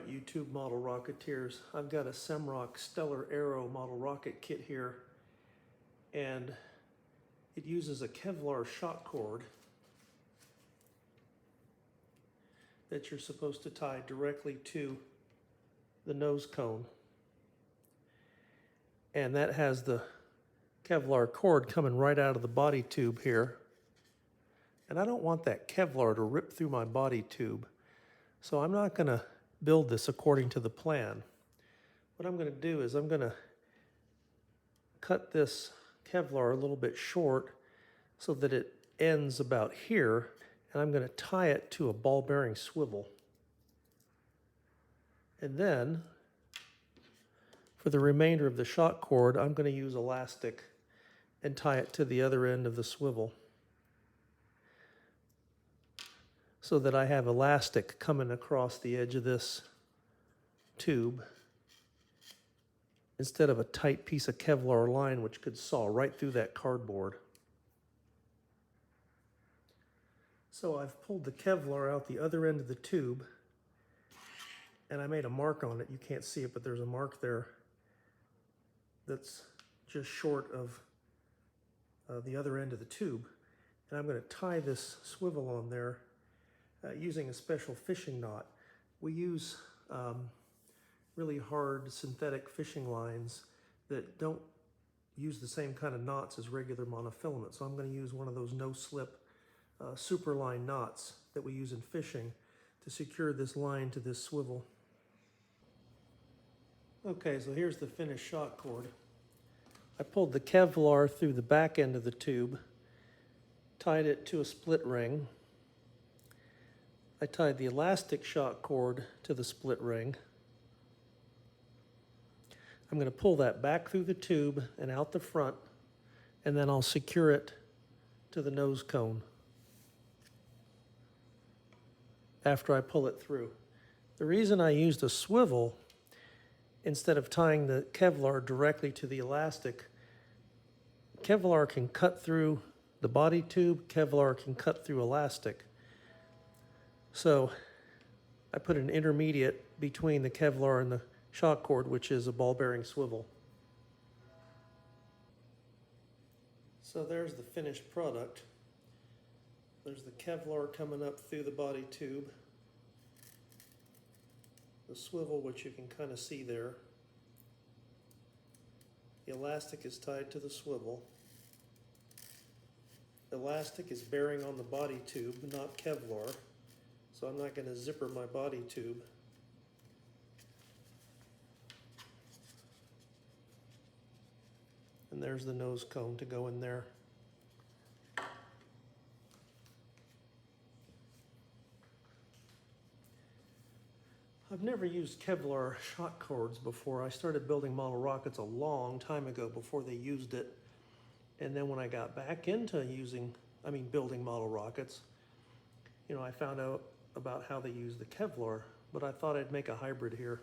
Alright, YouTube model rocketeers, I've got a Semrock Stellar Aero model rocket kit here, and it uses a Kevlar shock cord that you're supposed to tie directly to the nose cone. And that has the Kevlar cord coming right out of the body tube here. And I don't want that Kevlar to rip through my body tube, so I'm not going to build this according to the plan. What I'm going to do is I'm going to cut this Kevlar a little bit short so that it ends about here, and I'm going to tie it to a ball bearing swivel. And then for the remainder of the shock cord, I'm going to use elastic and tie it to the other end of the swivel, so that I have elastic coming across the edge of this tube instead of a tight piece of Kevlar line which could saw right through that cardboard. So I've pulled the Kevlar out the other end of the tube, and I made a mark on it. You can't see it, but there's a mark there that's just short of the other end of the tube. And I'm going to tie this swivel on there using a special fishing knot. We use really hard synthetic fishing lines that don't use the same kind of knots as regular monofilament. So I'm going to use one of those no-slip superline knots that we use in fishing to secure this line to this swivel. Okay, so here's the finished shock cord. I pulled the Kevlar through the back end of the tube, tied it to a split ring. I tied the elastic shock cord to the split ring. I'm going to pull that back through the tube and out the front, and then I'll secure it to the nose cone after I pull it through. The reason I used a swivel instead of tying the Kevlar directly to the elastic, Kevlar can cut through the body tube, Kevlar can cut through elastic. So I put an intermediate between the Kevlar and the shock cord, which is a ball bearing swivel. So there's the finished product. There's the Kevlar coming up through the body tube, the swivel, which you can kind of see there. The elastic is tied to the swivel. Elastic is bearing on the body tube, not Kevlar, so I'm not going to zipper my body tube. And there's the nose cone to go in there. I've never used Kevlar shock cords before. I started building model rockets a long time ago before they used it. And then when I got back into building model rockets, I found out about how they use the Kevlar, but I thought I'd make a hybrid here.